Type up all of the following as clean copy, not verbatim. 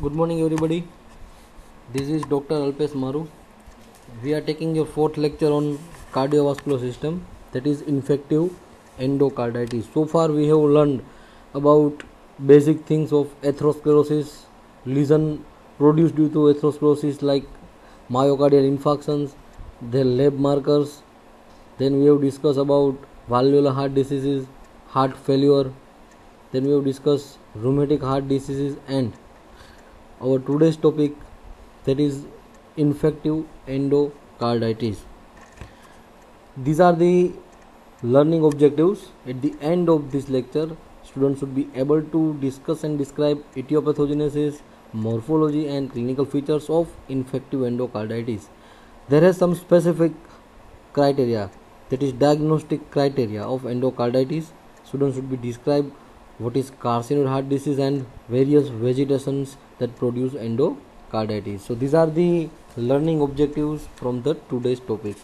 Good morning everybody. This is Dr. Alpesh Maru. We are taking your fourth lecture on cardiovascular system, that is infective endocarditis. So far we have learned about basic things of atherosclerosis, lesion produced due to atherosclerosis like myocardial infarctions, their lab markers. Then we have discussed about valvular heart diseases, heart failure. Then we have discussed rheumatic heart diseases and our today's topic, that is infective endocarditis. These are the learning objectives. At the end of this lecture, students should be able to discuss and describe etiopathogenesis, morphology and clinical features of infective endocarditis. There are some specific criteria, that is diagnostic criteria of endocarditis. Students should be described what is carcinoid heart disease and various vegetations that produce endocarditis. So these are the learning objectives from the today's topic.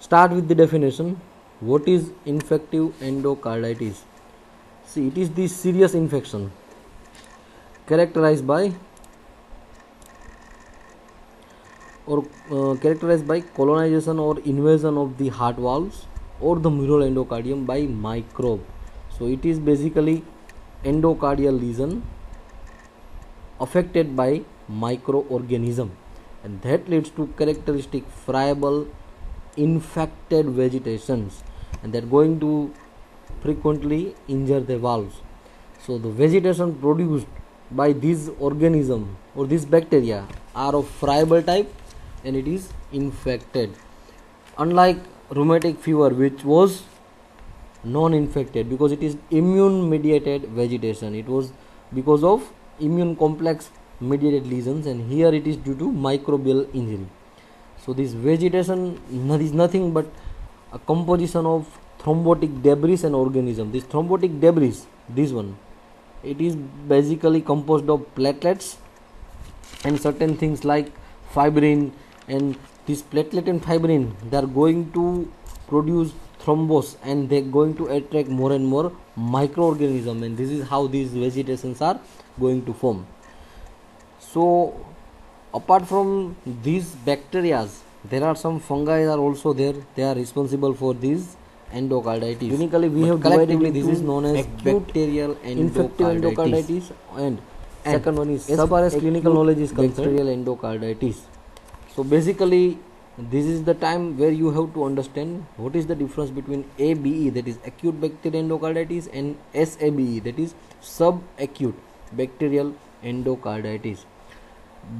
Start with the definition. What is infective endocarditis? See, it is the serious infection characterized by colonization or invasion of the heart valves or the mural endocardium by microbe. So it is basically endocardial lesion affected by microorganism, and that leads to characteristic friable infected vegetations, and that going to frequently injure the valves. So the vegetation produced by this organism or this bacteria are of friable type and it is infected, unlike rheumatic fever which was non-infected because it is immune mediated vegetation. It was because of immune complex mediated lesions, and here it is due to microbial injury. So this vegetation is nothing but a composition of thrombotic debris and organism. This thrombotic debris, this one, it is basically composed of platelets and certain things like fibrin, and this platelet and fibrin, they are going to produce thrombus and they are going to attract more and more microorganism, and this is how these vegetations are going to form. So apart from these bacteria, there are some fungi are also there. They are responsible for this endocarditis. Clinically we have collectively this is known as bacterial infective endocarditis, and second one is as far as clinical knowledge is concerned, bacterial endocarditis. So basically this is the time where you have to understand what is the difference between ABE, that is acute bacterial endocarditis, and SABE, that is subacute bacterial endocarditis.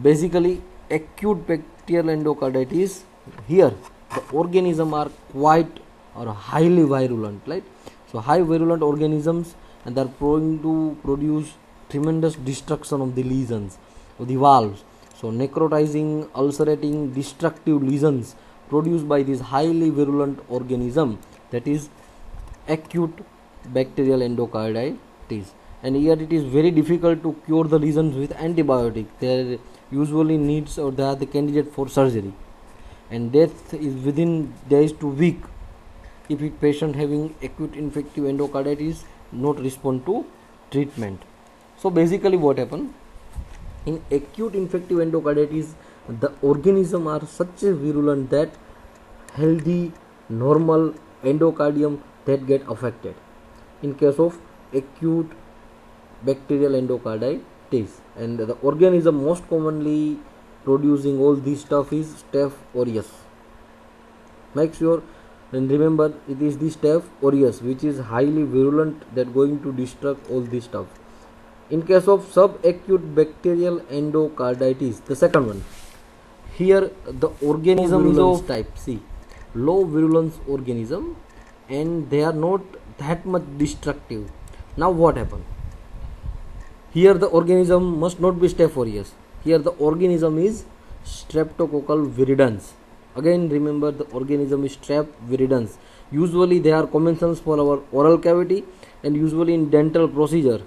Basically acute bacterial endocarditis, here the organisms are quite or highly virulent, right? So high virulent organisms, and they are going to produce tremendous destruction of the lesions of the valves. So necrotizing, ulcerating, destructive lesions produced by this highly virulent organism, that is acute bacterial endocarditis. And here it is very difficult to cure the lesions with antibiotic. They usually needs, or they are the candidate for surgery, and death is within days to week if a patient having acute infective endocarditis not respond to treatment. So basically what happen in acute infective endocarditis, the organism are such a virulent that healthy normal endocardium that get affected in case of acute bacterial endocarditis. And the organism most commonly producing all this stuff is Staph aureus. Make sure and remember it is the Staph aureus which is highly virulent that going to destruct all this stuff. In case of subacute bacterial endocarditis, the second one, here the organism is of type C, low virulence organism, and they are not that much destructive. Now what happen? Here the organism must not be Staph aureus. Here the organism is Streptococcal viridans. Again remember the organism is Strep viridans. Usually they are commensals for our oral cavity, and usually in dental procedure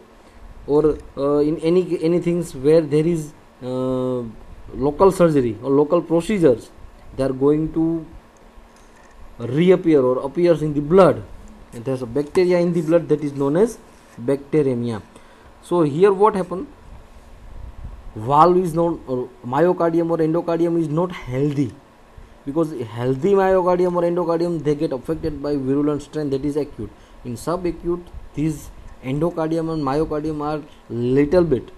or in any things where there is local surgery or local procedures, they are going to reappear or appears in the blood, and there is a bacteria in the blood that is known as bacteremia. So here what happened, valve is not, or myocardium or endocardium is not healthy, because healthy myocardium or endocardium, they get affected by virulent strain, that is acute. In subacute, these endocardium and myocardium are little bit,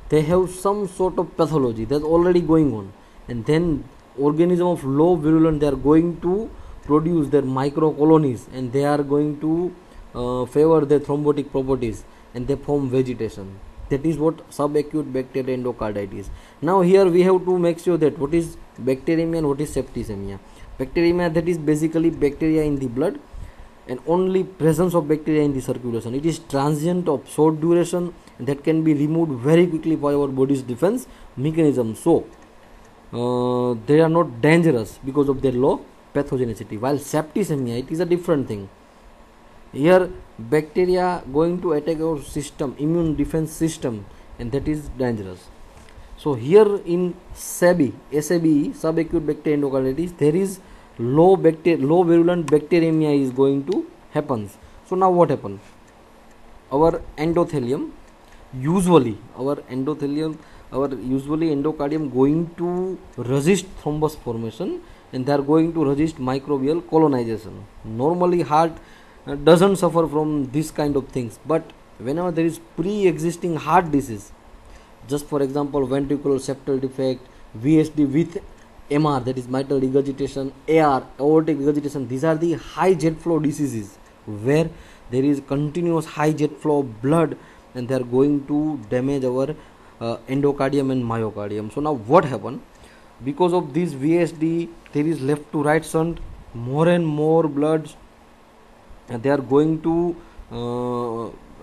they have some sort of pathology that's already going on, and then organism of low virulent, they are going to produce their microcolonies, and they are going to favor their thrombotic properties, and they form vegetation. That is what subacute bacterial endocarditis. Now here we have to make sure that what is bacteremia and what is septicemia. Bacteremia, that is basically bacteria in the blood and only presence of bacteria in the circulation. It is transient, of short duration, and that can be removed very quickly by our body's defense mechanism. So they are not dangerous because of their low pathogenicity. While septicemia, it is a different thing. Here bacteria going to attack our system, immune defense system, and that is dangerous. So here in SABE, subacute bacterial endocarditis, there is low virulent bacteremia is going to happen. So now what happen? Our endothelium, usually endocardium going to resist thrombus formation, and they are going to resist microbial colonization. Normally heart doesn't suffer from this kind of things, but whenever there is pre-existing heart disease, just for example ventricular septal defect, VSD with MR, that is mitral regurgitation, AR, aortic regurgitation, these are the high jet flow diseases where there is continuous high jet flow of blood, and they are going to damage our endocardium and myocardium. So now what happen? Because of this VSD, there is left to right shunt, more and more blood, and they are going to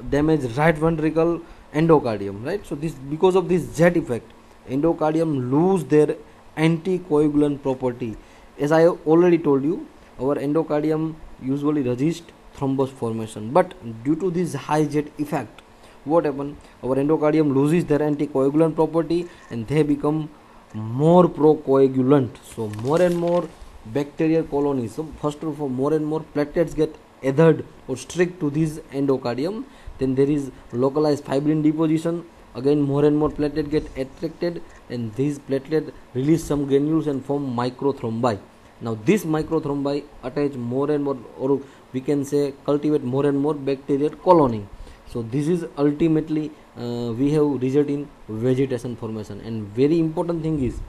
damage right ventricle, endocardium, right? So this, because of this jet effect, endocardium lose their anticoagulant property. As I already told you, our endocardium usually resist thrombus formation, but due to this high jet effect, what happen? Our endocardium loses their anticoagulant property, and they become more procoagulant. So more and more bacterial colonies, so first of all more and more platelets get adhered or strict to this endocardium, then there is localized fibrin deposition, again more and more platelet get attracted, and these platelet release some granules and form microthrombi. Now this microthrombi attach more and more, or we can say cultivate more and more bacterial colony. So this is ultimately we have result in vegetation formation, and very important thing is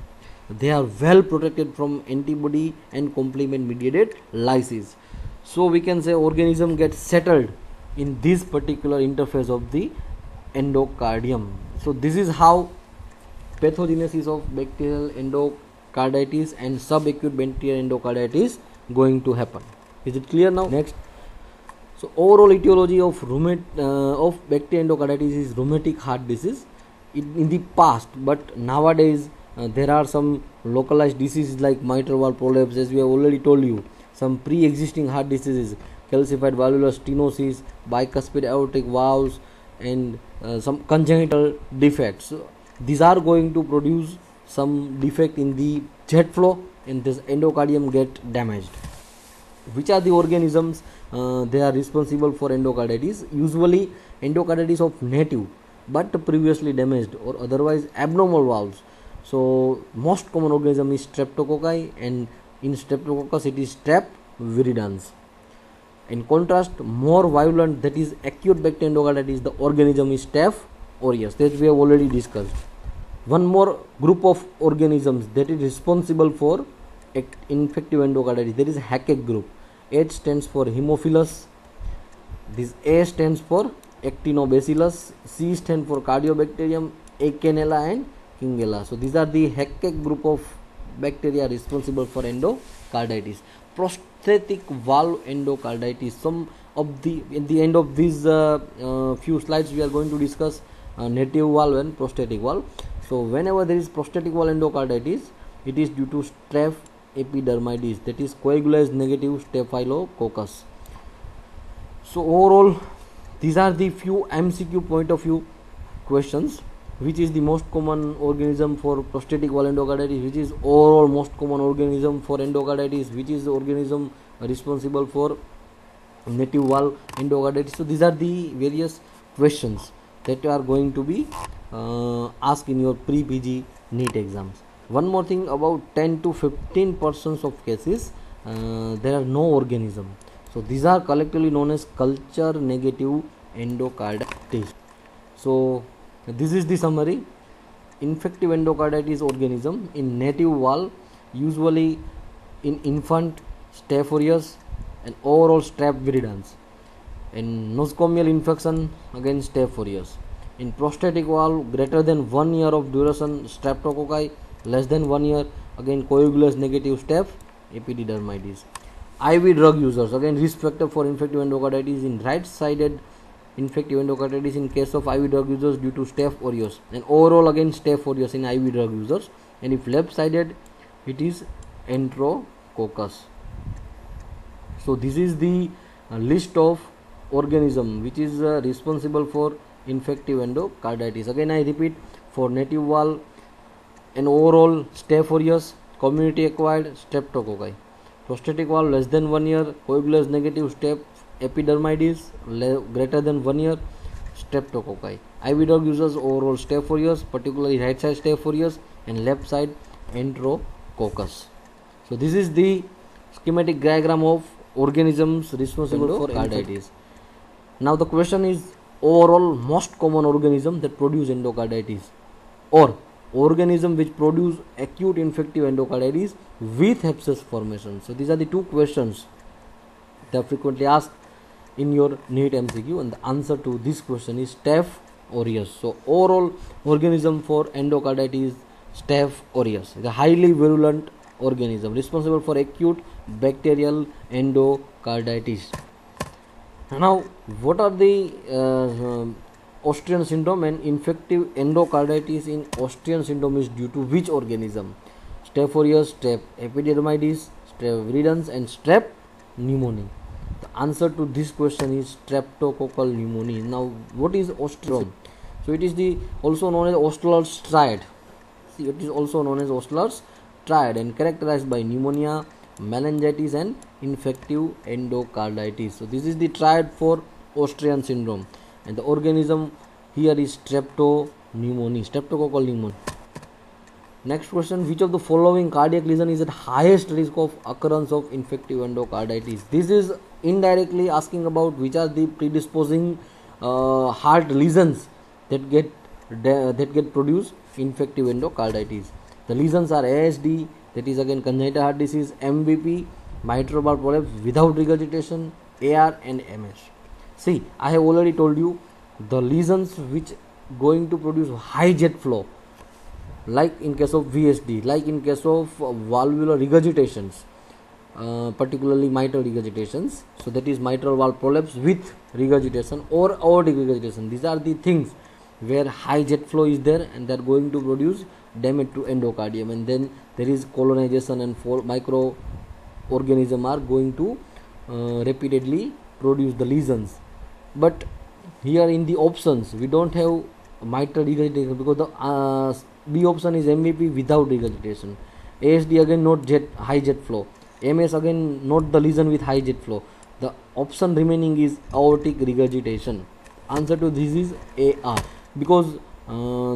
they are well protected from antibody and complement mediated lysis. So we can say organism gets settled in this particular interface of the endocardium. So this is how pathogenesis of bacterial endocarditis and subacute bacterial endocarditis going to happen. Is it clear now? Next. So overall etiology of bacterial endocarditis is rheumatic heart disease in the past, but nowadays there are some localized diseases like mitral valve prolapse, as we have already told you, some pre-existing heart diseases, calcified valvular stenosis, bicuspid aortic valves, and some congenital defects. So these are going to produce some defect in the jet flow, and this endocardium get damaged. Which are the organisms they are responsible for endocarditis? Usually endocarditis of native but previously damaged or otherwise abnormal valves. So most common organism is streptococci, and in streptococcus it is strep viridans. In contrast, more violent, that is acute bacterial endocarditis, the organism is Staph aureus, that we have already discussed. One more group of organisms that is responsible for infective endocarditis, that is Hackett group. H stands for Haemophilus, this A stands for Actinobacillus, C stands for Cardiobacterium, Eikenella and Kingella. So these are the Hackett group of bacteria responsible for endocarditis. Prosthetic valve endocarditis, some of the, at the end of these few slides we are going to discuss native valve and prosthetic valve. So whenever there is prosthetic valve endocarditis, it is due to Staph epidermidis, that is coagulase negative staphylococcus. So overall these are the few MCQ point of view questions. Which is the most common organism for prosthetic valve endocarditis? Which is overall most common organism for endocarditis? Which is the organism responsible for native valve endocarditis? So these are the various questions that are going to be asked in your pre-PG NEET exams. One more thing, about 10 to 15% of cases there are no organism. So these are collectively known as culture negative endocarditis. So this is the summary. Infective endocarditis organism in native valve, usually in infant, Staph aureus, and overall Strep viridans. In nosocomial infection, again Staph aureus. In prostatic valve, greater than 1 year of duration, Streptococci, less than 1 year, again coagulase negative Staph epididymitis. IV drug users, again risk factor for infective endocarditis in right sided infective endocarditis in case of IV drug users due to Staph aureus, and overall again Staph aureus in IV drug users, and if left sided it is Enterococcus. So this is the list of organism which is responsible for infective endocarditis. Again I repeat, for native valve and overall Staph aureus, community acquired Streptococci. Prostatic valve less than 1 year, coagulase negative Staph epidermidis, greater than 1 year, Streptococci. IV drug users, overall Staph aureus, particularly right side Staph aureus and left side Enterococcus. So this is the schematic diagram of organisms responsible for endocarditis. Now the question is, overall most common organism that produce endocarditis, or organism which produce acute infective endocarditis with abscess formation. So these are the two questions that are frequently asked in your NEET MCQ, and the answer to this question is Staph aureus. So overall organism for endocarditis, Staph aureus, the highly virulent organism responsible for acute bacterial endocarditis. Now what are the Austrian syndrome and infective endocarditis in Austrian syndrome is due to which organism? Staph aureus, Strep epidermidis, Strep viridans and Strep pneumoniae. The answer to this question is streptococcal pneumonia. Now what is Austrian? So it is also known as Osler's triad. See, it is also known as Osler's triad and characterized by pneumonia, meningitis and infective endocarditis. So this is the triad for Austrian syndrome, and the organism here is streptococcal pneumonia. Next question, which of the following cardiac lesion is at highest risk of occurrence of infective endocarditis? This is indirectly asking about which are the predisposing heart lesions that get produced infective endocarditis. The lesions are ASD, that is again congenital heart disease, MVP, mitral valve prolapse without regurgitation, AR and MS. See, I have already told you the lesions which going to produce high jet flow, like in case of VSD, like in case of valvular regurgitations, particularly mitral regurgitations. So that is mitral valve prolapse with regurgitation or aortic regurgitation. These are the things where high jet flow is there and they are going to produce damage to endocardium, and then there is colonization and microorganisms are going to repeatedly produce the lesions. But here in the options we don't have mitral regurgitation because the B option is MVP without regurgitation. ASD again not high jet flow. MS again not the lesion with high jet flow. The option remaining is aortic regurgitation. Answer to this is AR, because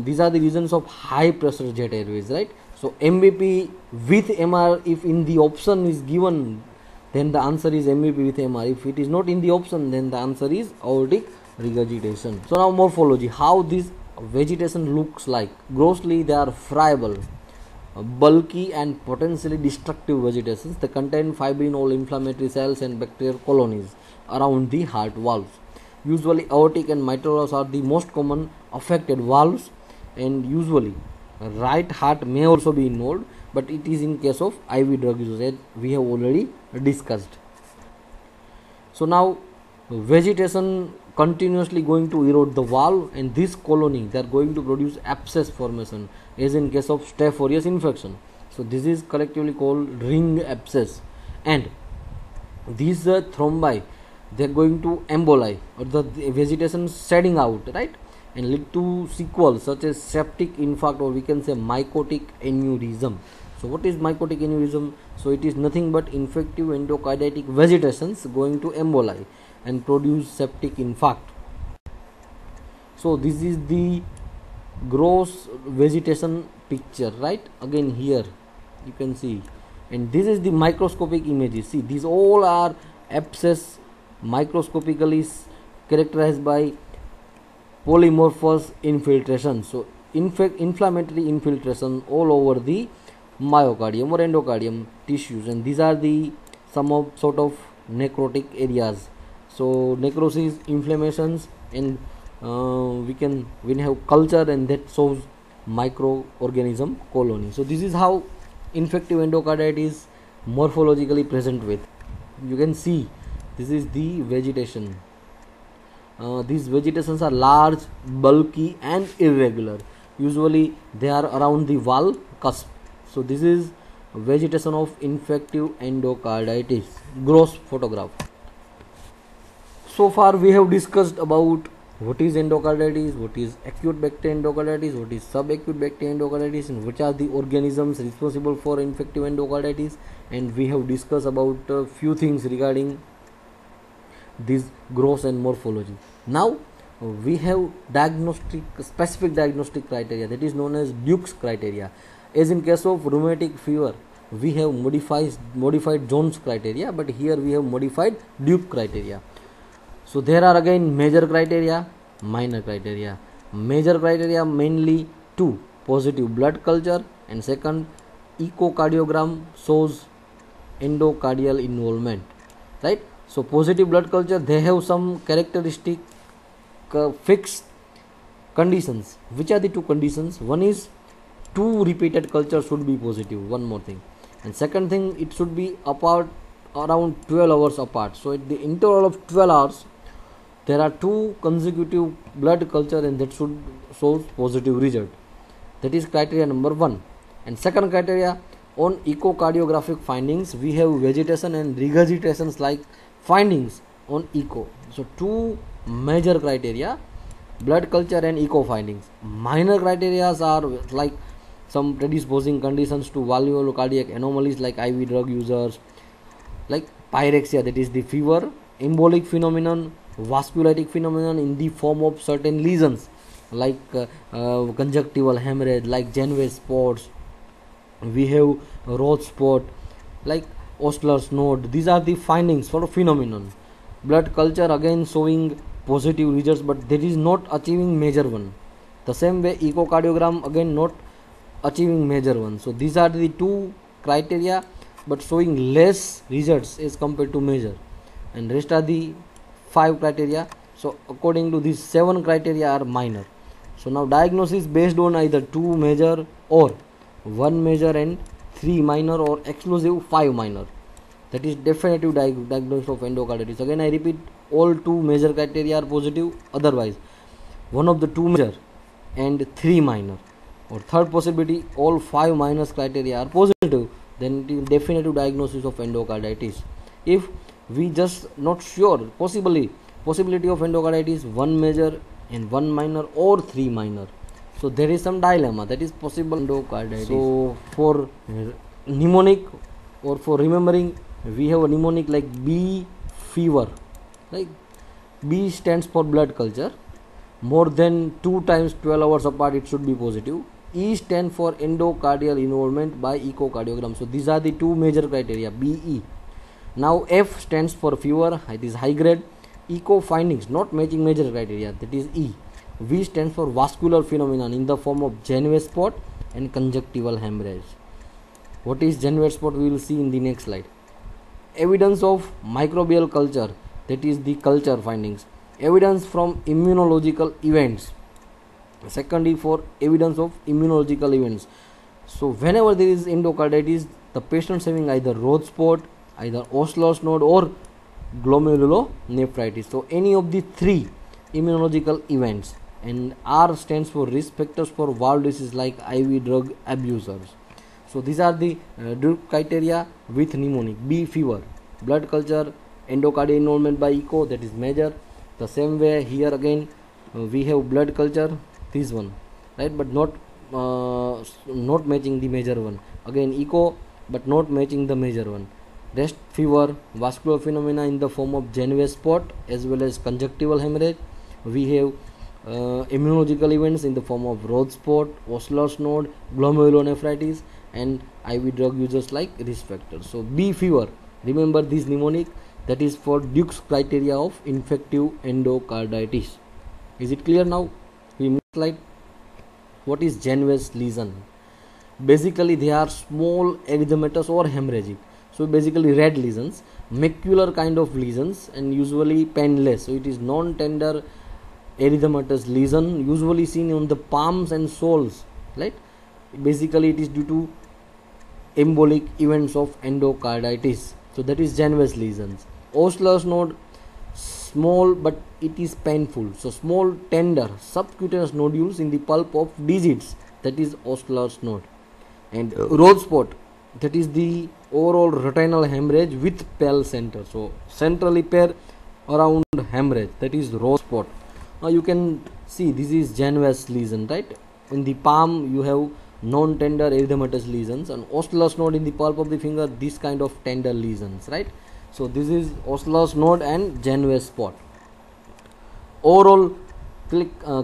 these are the reasons of high pressure jet airways, right? So MVP with MR, if in the option is given, then the answer is MVP with MR. If it is not in the option, then the answer is aortic regurgitation. So now morphology, how this vegetation looks like. Grossly they are friable, bulky and potentially destructive vegetations. They contain fibrin or inflammatory cells and bacterial colonies around the heart valves. Usually aortic and mitral valves are the most common affected valves, and usually right heart may also be involved, but it is in case of IV drug users, as we have already discussed. So now vegetation continuously going to erode the valve, and this colony they are going to produce abscess formation, as in case of Staph aureus infection. So this is collectively called ring abscess, and these thrombi they are going to emboli, or the vegetation shedding out, right, and lead to sequels such as septic infarct, or we can say mycotic aneurysm. So what is mycotic aneurysm? So it is nothing but infective endocarditic vegetations going to emboli and produce septic infarct. So this is the gross vegetation picture, right? Again here you can see, and this is the microscopic images. See, these all are abscess, microscopically characterized by polymorphous infiltration. So inflammatory infiltration all over the myocardium or endocardium tissues, and these are the some of sort of necrotic areas. So necrosis, inflammations, and we have culture, and that shows microorganism colony. So this is how infective endocarditis morphologically present with. You can see this is the vegetation. These vegetations are large, bulky, and irregular. Usually they are around the wall cusp. So this is vegetation of infective endocarditis. Gross photograph. So far we have discussed about what is endocarditis, what is acute bacterial endocarditis, what is subacute bacterial endocarditis, and which are the organisms responsible for infective endocarditis, and we have discussed about a few things regarding this gross and morphology. Now we have specific diagnostic criteria, that is known as Duke's criteria. As in case of rheumatic fever, we have modified Jones criteria, but here we have modified Duke criteria. So there are again major criteria, minor criteria. Major criteria mainly two: positive blood culture, and second, echocardiogram shows endocardial involvement, right? So positive blood culture, they have some characteristic fixed conditions. Which are the two conditions? One is 2 repeated cultures should be positive, one more thing, and second thing, it should be apart around 12 hours apart. So at the interval of 12 hours there are 2 consecutive blood culture, and that should show positive result. That is criteria number 1. And second criteria, on echocardiographic findings, we have vegetation and regurgitations like findings on echo. So 2 major criteria, blood culture and echo findings. Minor criteria are like some predisposing conditions to valvular cardiac anomalies like IV drug users, like pyrexia, that is the fever, embolic phenomenon, vasculitic phenomenon in the form of certain lesions like conjunctival hemorrhage, like Janeway's spots. We have Roth spot, like Osler's node. These are the findings for a phenomenon. Blood culture again showing positive results, but that is not achieving major one. The same way echocardiogram again not achieving major one. So these are the 2 criteria, but showing less results as compared to major, and rest are the 5 criteria. So according to these 7 criteria are minor. So now diagnosis based on either 2 major or 1 major and 3 minor, or exclusive 5 minor. That is definitive diagnosis of endocarditis. Again I repeat, all 2 major criteria are positive, otherwise one of the 2 major and 3 minor, or third possibility, all 5 minor criteria are positive, then it is definitive diagnosis of endocarditis. If we just not sure, possibility of endocarditis 1 major and 1 minor or 3 minor, so there is some dilemma, that is possible endocarditis. So for mnemonic or for remembering, we have a mnemonic like B fever, like B stands for blood culture, more than 2 times 12 hours apart it should be positive. E stands for endocardial involvement by echocardiogram. So these are the 2 major criteria, BE. Now F stands for fever, it is high grade. Echo findings not matching major criteria, that is E. V stands for vascular phenomenon in the form of Janeway's spot and conjunctival hemorrhage. What is Janeway's spot, we will see in the next slide. Evidence of microbial culture, that is the culture findings. Evidence from immunological events. Secondly, for evidence of immunological events. So whenever there is endocarditis, the patient having either Roth spot, either Osler's node, or glomerulonephritis. So any of the 3 immunological events, and R stands for risk factors for valve disease like IV drug abusers. So these are the criteria with mnemonic. B fever, blood culture, endocardial involvement by echo, that is major. The same way here again we have blood culture, this one, right, but not matching the major one. Again echo, but not matching the major one. Rest fever, vascular phenomena in the form of Janeway's spot as well as conjunctival hemorrhage. We have immunological events in the form of Rhodes spot, Osler's node, glomerulonephritis, and IV drug users like risk factors. So B fever, remember this mnemonic, that is for Duke's criteria of infective endocarditis. Is it clear now? We move slide. What is Janeway's lesion? Basically they are small erythematous or hemorrhagic, so basically red lesions, macular kind of lesions, and usually painless. So it is non-tender erythematous lesion, usually seen on the palms and soles, right? Basically it is due to embolic events of endocarditis. So that is Janeway's lesions. Osler's node, small but it is painful, so small tender subcutaneous nodules in the pulp of digits, that is Osler's node. And Rhodes spot, that is the overall retinal hemorrhage with pale center, so centrally pale around hemorrhage, that is Rhodes spot. Now you can see this is Janeway's lesion, right? In the palm you have non-tender erythematous lesions, and Osler's node in the pulp of the finger, this kind of tender lesions, right? So this is Osler's node and Janeway's spot. Overall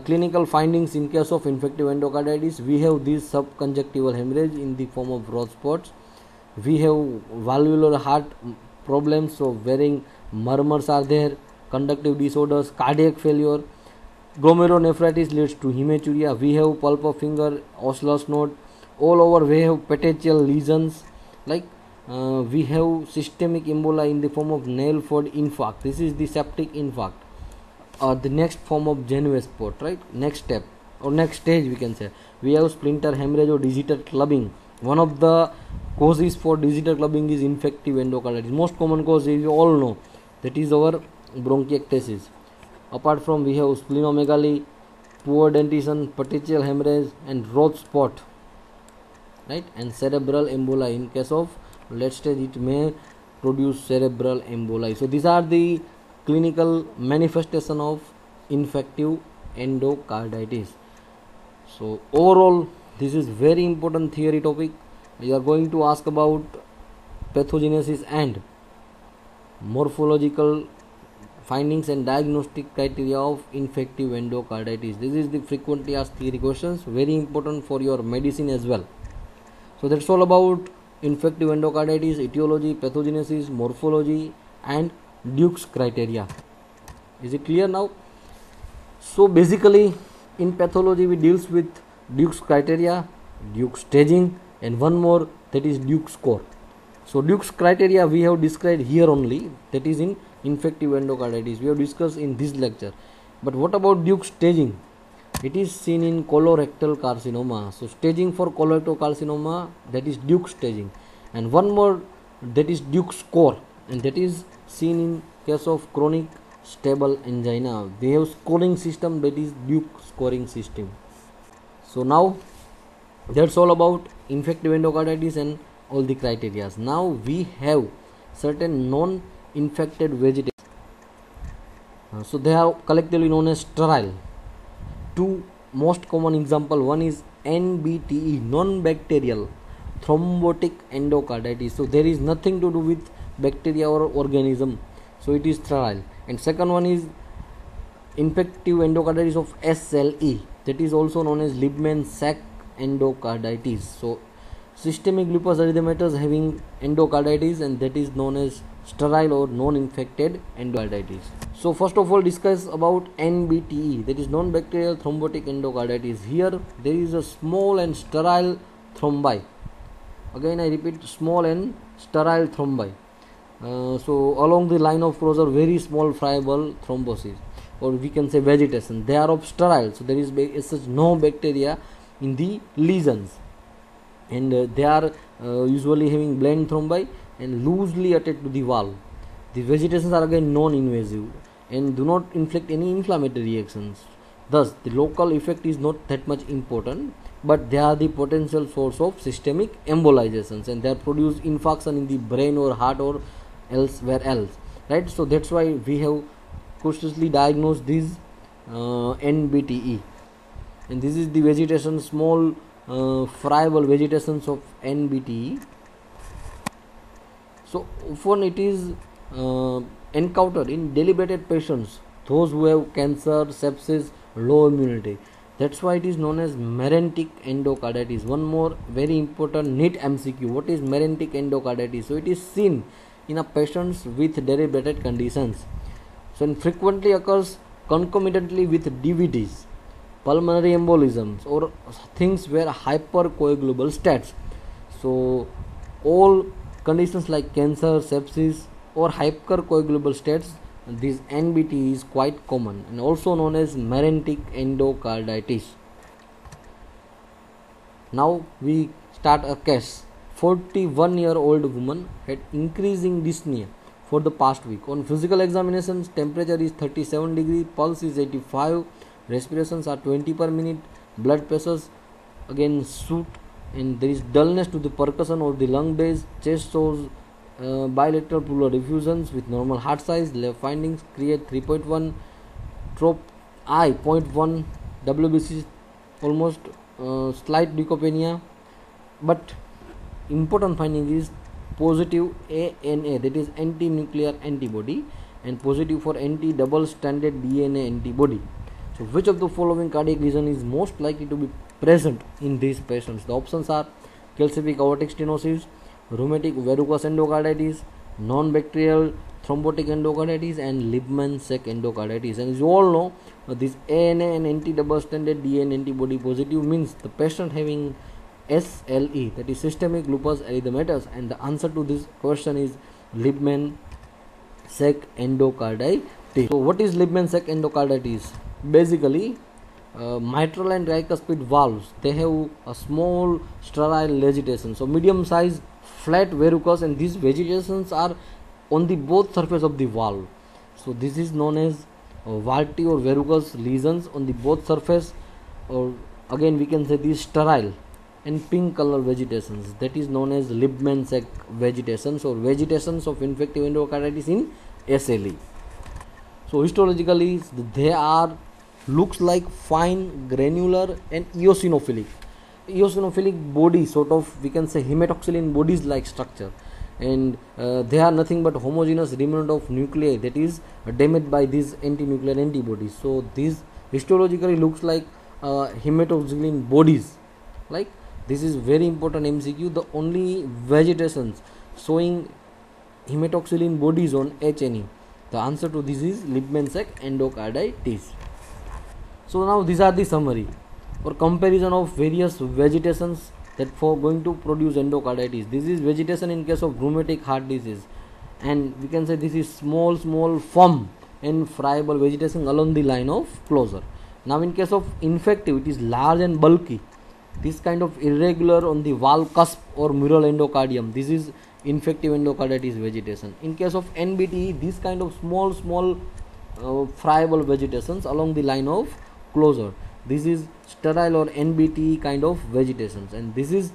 clinical findings in case of infective endocarditis, we have this subconjunctival hemorrhage in the form of Rhodes spots. We have valvular heart problems, so varying murmurs are there, conductive disorders, cardiac failure. Glomerulonephritis leads to hematuria. We have pulp of finger, Osler's node. All over we have petechial lesions, like we have systemic emboli in the form of nail-ford infarct. This is the septic infarct. The next form of Janeway's spot, right? Next step or next stage we can say, we have splinter hemorrhage or digital clubbing. One of the causes for digital clubbing is infective endocarditis. Most common cause is you all know, that is our bronchiectasis. Apart from, we have splenomegaly, poor dentition, petechial hemorrhage, and Rhodes spot, right? And cerebral emboli. In case of late stage, it may produce cerebral emboli. So these are the clinical manifestation of infective endocarditis. So overall, this is very important theory topic. We are going to ask about pathogenesis and morphological findings and diagnostic criteria of infective endocarditis. This is the frequently asked theory questions, very important for your medicine as well. So that's all about infective endocarditis, etiology, pathogenesis, morphology, and Duke's criteria. Is it clear now? So basically in pathology we deals with Duke's criteria, Duke's staging, and one more, that is Duke's score. So Duke's criteria we have described here only, that is in infective endocarditis. We have discussed in this lecture. But what about Duke's staging? It is seen in colorectal carcinoma. So staging for colorectal carcinoma, that is Duke's staging. And one more, that is Duke's score, and that is seen in case of chronic stable angina. They have scoring system, that is Duke scoring system. So now that's all about infective endocarditis and all the criteria. Now we have certain non-infected vegetation. So they are collectively known as sterile. Two most common example, one is NBTE, non-bacterial thrombotic endocarditis. So there is nothing to do with bacteria or organism, so it is sterile. And second one is infective endocarditis of SLE, that is also known as Liebman-Sack endocarditis. So systemic lupus erythematosus having endocarditis, and that is known as sterile or non-infected endocarditis. So first of all discuss about NBTE, that is non-bacterial thrombotic endocarditis. Here there is a small and sterile thrombi. Again I repeat, small and sterile thrombi. So along the line of closure, very small friable thrombosis, or we can say vegetation. They are of sterile, so there is such no bacteria in the lesions, and they are usually having blend thrombi and loosely attached to the wall. The vegetations are again non-invasive and do not inflict any inflammatory reactions. Thus the local effect is not that much important, but they are the potential source of systemic embolizations, and they are produce infarction in the brain or heart or elsewhere else, right? So that's why we have cautiously diagnosed these NBTE, and this is the vegetation, small friable vegetations of NBTE. So often it is encountered in debilitated patients, those who have cancer, sepsis, low immunity. That's why it is known as meningitic endocarditis. One more very important NEET MCQ. What is meningitic endocarditis? So it is seen in a patients with debilitated conditions. So it frequently occurs concomitantly with DVTs, pulmonary embolisms, or things where hypercoagulable states. So all conditions like cancer, sepsis, or hypercoagulable states, this NBT is quite common and also known as meningitic endocarditis. Now we start a case. 41-year-old woman had increasing dyspnea for the past week. On physical examinations, temperature is 37 degree, pulse is 85, respirations are 20 per minute, blood pressures again shoot, and there is dullness to the percussion or the lung base. Chest shows bilateral pleural effusions with normal heart size. Lab findings: create 3.1, trop I 0.1, WBC almost slight leukopenia, but important finding is positive ANA, that is anti-nuclear antibody, and positive for anti-double stranded DNA antibody. So which of the following cardiac lesion is most likely to be present in these patients? The options are calcific aortic stenosis, rheumatic verrucous endocarditis, non-bacterial thrombotic endocarditis, and Liebman-Sack endocarditis. And as you all know, this ANA and anti-double stranded DNA antibody positive means the patient having SLE, that is systemic lupus erythematosus, and the answer to this question is Liebman-Sack endocarditis. So what is Liebman-Sack endocarditis? Basically, mitral and tricuspid valves, they have a small sterile vegetation, so medium size flat verrucous, and these vegetations are on the both surface of the valve. So this is known as vaulty or verrucous lesions on the both surface, or again we can say these sterile and pink color vegetations, that is known as Liebman-Sack vegetations or vegetations of infective endocarditis in SLE. So histologically they are looks like fine granular and eosinophilic body, sort of we can say hematoxylin bodies like structure, and they are nothing but homogeneous remnant of nuclei that is damaged by these anti-nuclear antibodies. So these histologically looks like hematoxylin bodies. Like, this is very important MCQ. The only vegetations showing hematoxylin bodies on H&E, the answer to this is Liebman-Sack endocarditis. So now these are the summary or comparison of various vegetations that for going to produce endocarditis. This is vegetation in case of rheumatic heart disease, and we can say this is small firm and friable vegetation along the line of closure. Now in case of infective, it is large and bulky, this kind of irregular on the valve cusp or mural endocardium, this is infective endocarditis vegetation. In case of NBT, this kind of small friable vegetations along the line of closure, this is sterile or NBT kind of vegetations. And this is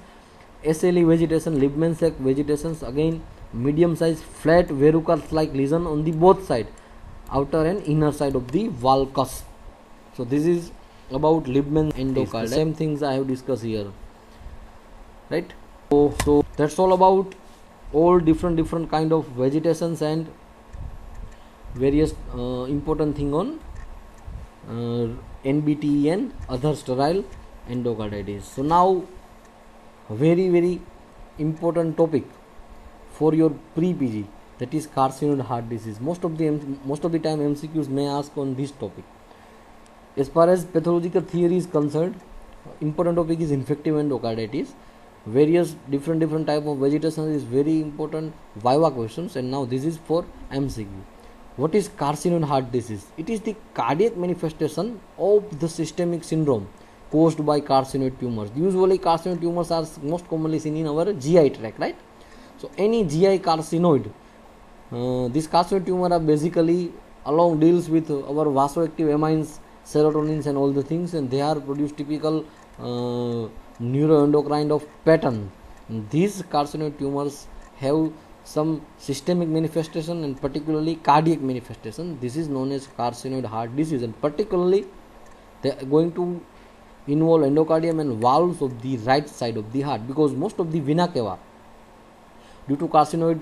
SLE vegetation, Liebman-Sack vegetations, again medium size flat verrucous like lesion on the both side, outer and inner side of the valve cusp. So this is about Liebman endocarditis. Same things I have discussed here, right? So that's all about all different kind of vegetations and various important thing on NBT and other sterile endocarditis. So now very important topic for your pre-PG, that is carcinoid heart disease. Most of the time MCQs may ask on this topic. As far as pathological theory is concerned, important topic is infective endocarditis. Various different type of vegetation is very important viva questions. And now this is for MCQ. What is carcinoid heart disease? It is the cardiac manifestation of the systemic syndrome caused by carcinoid tumors. Usually carcinoid tumors are most commonly seen in our GI tract, right? So any GI carcinoid, these carcinoid tumor are basically along deals with our vasoactive amines, serotonins and all the things, and they are produce typical neuroendocrine of pattern. These carcinoid tumors have some systemic manifestation and particularly cardiac manifestation. This is known as carcinoid heart disease, and particularly they are going to involve endocardium and valves of the right side of the heart, because most of the vena cava, due to carcinoid,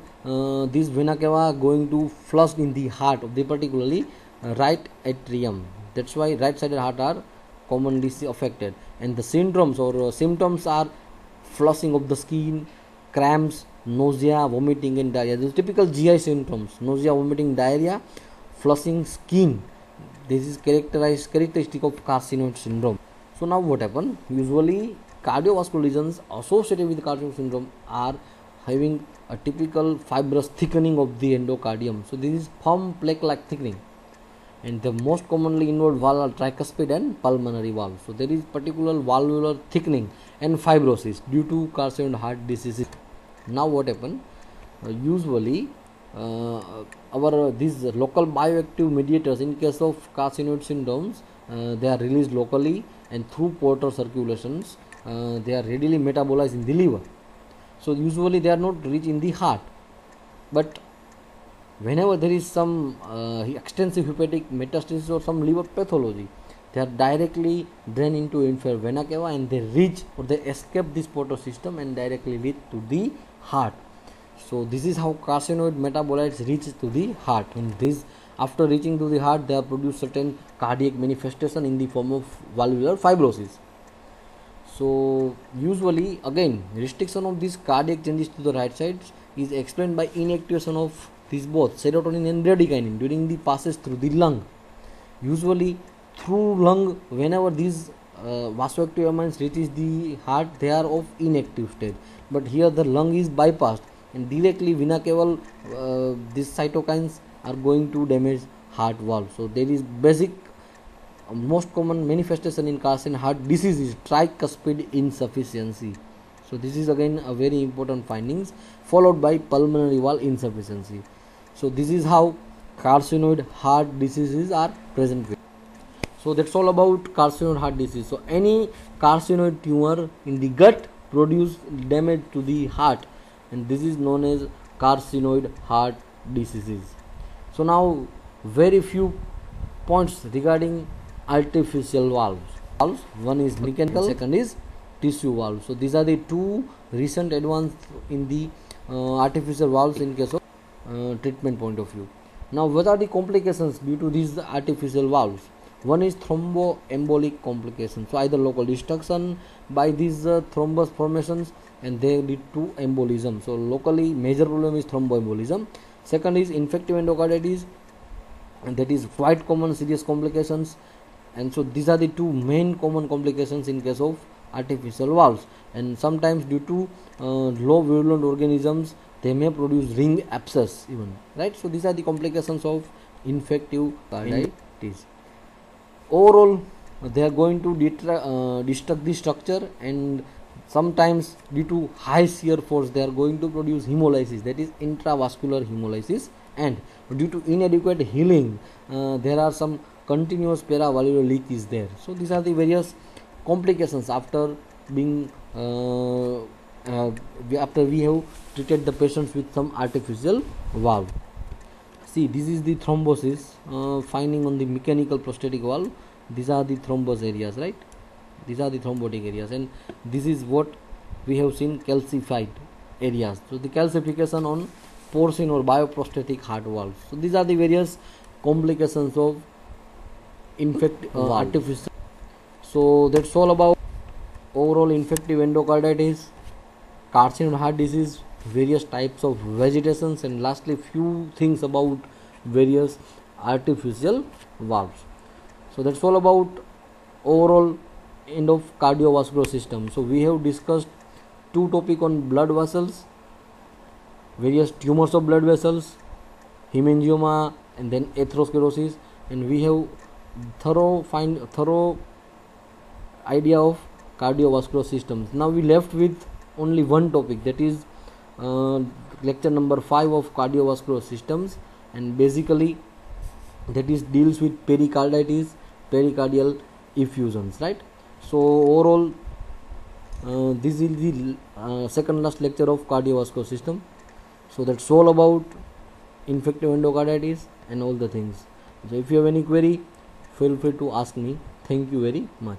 these vena cava are going to flush in the heart of the particularly right atrium. That's why right sided heart are commonly affected. And the syndromes or symptoms are flushing of the skin, cramps, nausea, vomiting, and diarrhea. These typical GI symptoms: nausea, vomiting, diarrhea, flushing skin. This is characteristic of carcinoid syndrome. So now what happens? Usually cardiovascular lesions associated with carcinoid syndrome are having a typical fibrous thickening of the endocardium. So this is firm plaque-like thickening, and the most commonly involved valve are tricuspid and pulmonary valve. So there is particular valvular thickening and fibrosis due to carcinoid heart diseases. Now what happens? Usually these local bioactive mediators in case of carcinoid syndromes, they are released locally and through portal circulations. They are readily metabolized in the liver. So usually they are not rich in the heart, but whenever there is some extensive hepatic metastasis or some liver pathology, they are directly drained into inferior vena cava, and they reach or they escape this portal system and directly lead to the heart. So this is how carcinoid metabolites reach to the heart, and this, after reaching to the heart, they have produced certain cardiac manifestation in the form of valvular fibrosis. So usually again restriction of these cardiac changes to the right side is explained by inactivation of these both serotonin and bradykinin during the passes through the lung. Usually through lung, whenever these vasoactive amines reaches the heart, they are of inactive state, but here the lung is bypassed and directly vena cava, these cytokines are going to damage heart valve. So there is basic most common manifestation in carcinoid heart disease is tricuspid insufficiency. So this is again a very important findings, followed by pulmonary valve insufficiency. So this is how carcinoid heart diseases are present with. So that's all about carcinoid heart disease. So any carcinoid tumor in the gut produce damage to the heart, and this is known as carcinoid heart diseases. So now very few points regarding artificial valves. One is mechanical, second is tissue valve. So these are the two recent advances in the artificial valves in case of treatment point of view. Now what are the complications due to these artificial valves? One is thromboembolic complications. So either local destruction by these thrombus formations, and they lead to embolism. So locally major problem is thromboembolism. Second is infective endocarditis, and that is quite common serious complications. And so these are the two main common complications in case of artificial valves. And sometimes due to low virulent organisms, they may produce ring abscess even, right? So these are the complications of infective carditis. Overall, they are going to destruct the structure, and sometimes due to high shear force they are going to produce hemolysis, that is intravascular hemolysis, and due to inadequate healing there are some continuous paravalvular leak is there. So these are the various complications after being after we have treated the patients with some artificial valve. See, this is the thrombosis finding on the mechanical prosthetic valve. These are the thrombus areas, right? These are the thrombotic areas, and this is what we have seen calcified areas. So the calcification on porcine or bioprosthetic heart valves. So these are the various complications of artificial. So that's all about overall infective endocarditis, carcinoid heart disease, various types of vegetations, and lastly few things about various artificial valves. So that's all about overall end of cardiovascular system. So we have discussed two topics on blood vessels, various tumors of blood vessels, hemangioma, and then atherosclerosis, and we have thorough idea of cardiovascular systems. Now we left with only one topic, that is lecture number 5 of cardiovascular systems, and basically that is deals with pericarditis, pericardial effusions, right? So overall this is the second last lecture of cardiovascular system. So that's all about infective endocarditis and all the things. So if you have any query, feel free to ask me. Thank you very much.